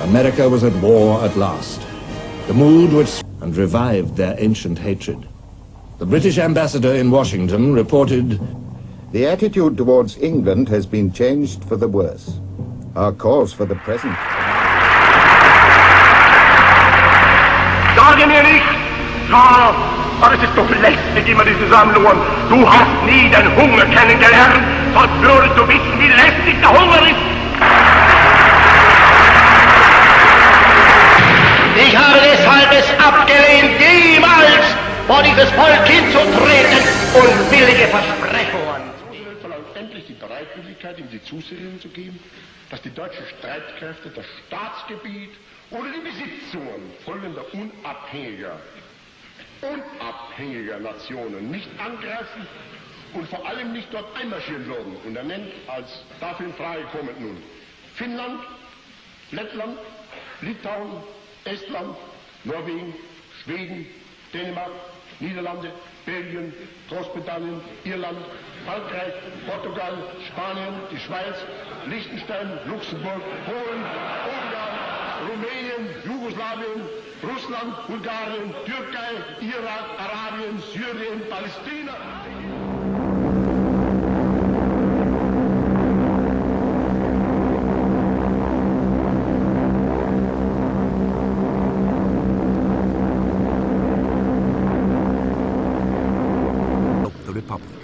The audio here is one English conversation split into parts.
America was at war at last. The mood which and revived their ancient hatred. The British ambassador in Washington reported, "The attitude towards England has been changed for the worse. Our cause for the present." Sage mir nicht, ja, aber es ist doch lästig immer diese Sammlungen. Du hast nie den Hunger kennengelernt, sonst würdest du wissen, wie lästig der Hunger ist. Ich habe deshalb es abgelehnt, jemals vor dieses Volk hinzutreten und billige Versprechungen. Roosevelt verlangt endlich die Bereitwilligkeit, ihm die Zusicherung zu geben, dass die deutschen Streitkräfte das Staatsgebiet oder die Besitzungen folgender unabhängiger Nationen nicht angreifen und vor allem nicht dort einmarschieren würden. Und er nennt als dafür in Frage kommend nun Finnland, Lettland, Litauen, Estland, Norwegen, Schweden, Dänemark, Niederlande, Belgien, Großbritannien, Irland, Frankreich, Portugal, Spanien, die Schweiz, Liechtenstein, Luxemburg, Polen, Ungarn, Rumänien, Jugoslawien, Russland, Bulgarien, Türkei, Irak, Arabien, Syrien, Palästina. The Republic.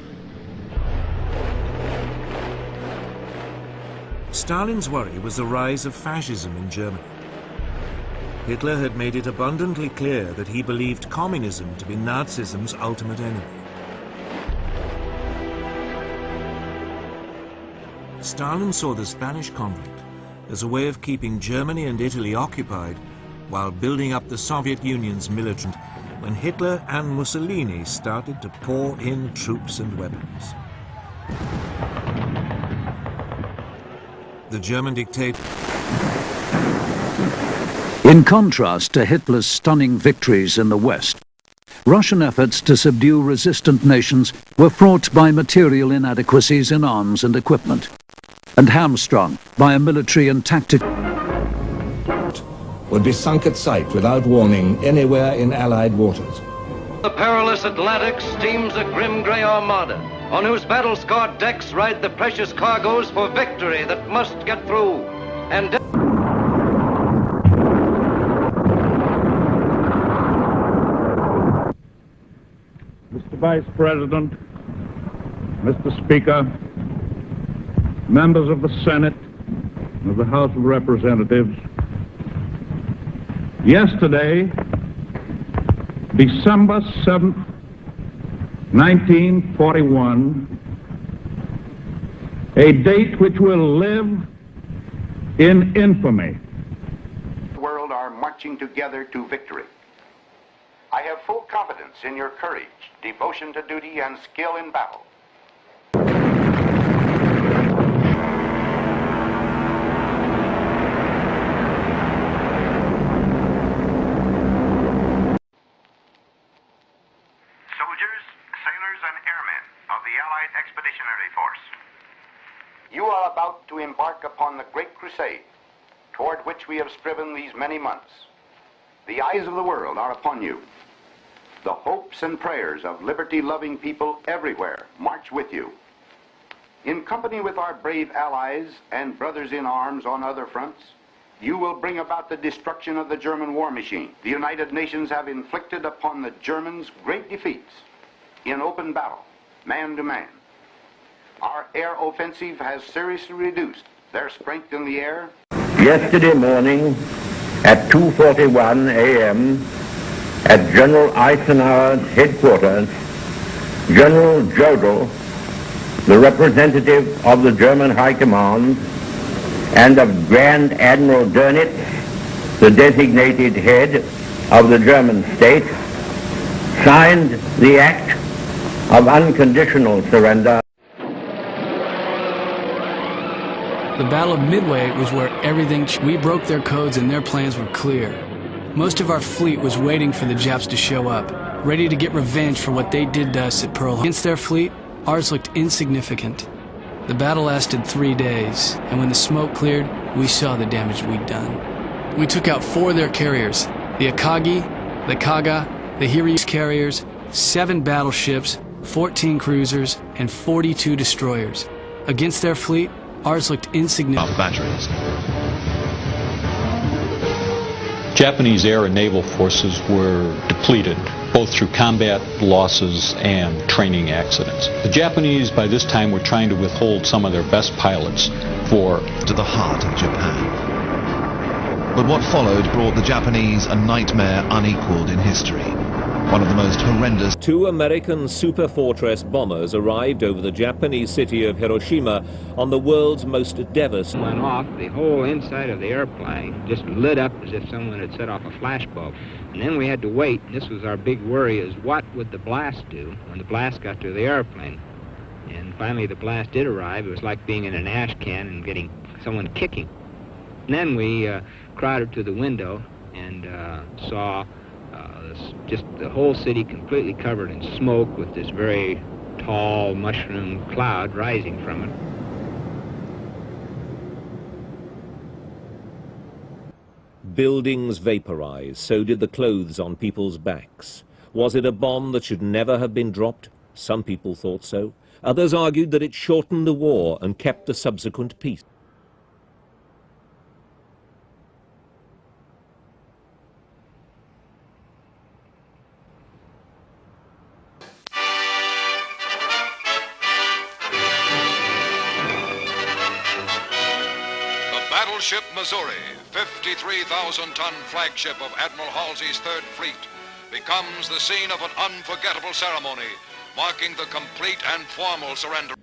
Stalin's worry was the rise of fascism in Germany. Hitler had made it abundantly clear that he believed communism to be Nazism's ultimate enemy. Stalin saw the Spanish conflict as a way of keeping Germany and Italy occupied while building up the Soviet Union's military, when Hitler and Mussolini started to pour in troops and weapons. The German dictator... In contrast to Hitler's stunning victories in the West, Russian efforts to subdue resistant nations were fraught by material inadequacies in arms and equipment, and hamstrung by a military and tactical... would be sunk at sight without warning anywhere in Allied waters. The perilous Atlantic steams a grim grey armada, on whose battle-scarred decks ride the precious cargoes for victory that must get through, and... Mr. Vice President, Mr. Speaker, members of the Senate, of the House of Representatives, yesterday, December 7th, 1941, a date which will live in infamy. The world are marching together to victory. I have full confidence in your courage, devotion to duty, and skill in battle. Soldiers, sailors, and airmen of the Allied Expeditionary Force. You are about to embark upon the great crusade toward which we have striven these many months. The eyes of the world are upon you. The hopes and prayers of liberty-loving people everywhere march with you. In company with our brave allies and brothers in arms on other fronts, you will bring about the destruction of the German war machine. The United Nations have inflicted upon the Germans great defeats in open battle, man to man. Our air offensive has seriously reduced their strength in the air. Yesterday morning at 2:41 a.m. at General Eisenhower's headquarters, General Jodl, the representative of the German High Command, and of Grand Admiral Dönitz, the designated head of the German state, signed the act of unconditional surrender. The Battle of Midway was where everything... We broke their codes and their plans were clear. Most of our fleet was waiting for the Japs to show up, ready to get revenge for what they did to us at Pearl Harbor. Against their fleet, ours looked insignificant. The battle lasted 3 days, and when the smoke cleared, we saw the damage we'd done. We took out 4 of their carriers, the Akagi, the Kaga, the Hiryu carriers, 7 battleships, 14 cruisers, and 42 destroyers. Against their fleet, ours looked insignificant. Batteries. Japanese air and naval forces were depleted, both through combat losses and training accidents. The Japanese, by this time, were trying to withhold some of their best pilots to the heart of Japan. But what followed brought the Japanese a nightmare unequaled in history. One of the most horrendous. 2 American Superfortress bombers arrived over the Japanese city of Hiroshima on the world's most devastating. Went off, the whole inside of the airplane just lit up as if someone had set off a flashbulb. And then we had to wait, and this was our big worry, is what would the blast do when the blast got to the airplane? And finally the blast did arrive. It was like being in an ash can and getting someone kicking. And then we crowded to the window and saw just the whole city completely covered in smoke with this very tall mushroom cloud rising from it. Buildings vaporized, so did the clothes on people's backs. Was it a bomb that should never have been dropped? Some people thought so. Others argued that it shortened the war and kept the subsequent peace. Battleship Missouri, 53,000-ton flagship of Admiral Halsey's Third Fleet, becomes the scene of an unforgettable ceremony marking the complete and formal surrender.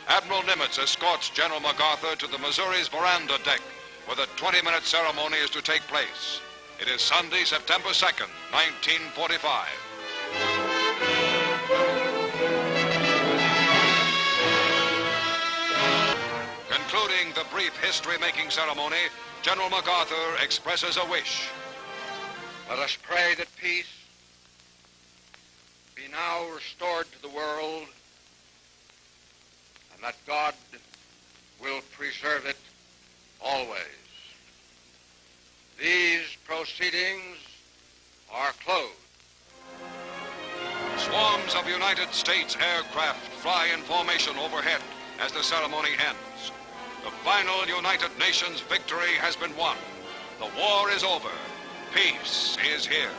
Admiral Nimitz escorts General MacArthur to the Missouri's veranda deck, where the 20-minute ceremony is to take place. It is Sunday, September 2nd, 1945. Concluding the brief history-making ceremony, General MacArthur expresses a wish. Let us pray that peace be now restored to the world, and that God will preserve it always. These proceedings are closed. Swarms of United States aircraft fly in formation overhead as the ceremony ends. The final United Nations victory has been won. The war is over. Peace is here.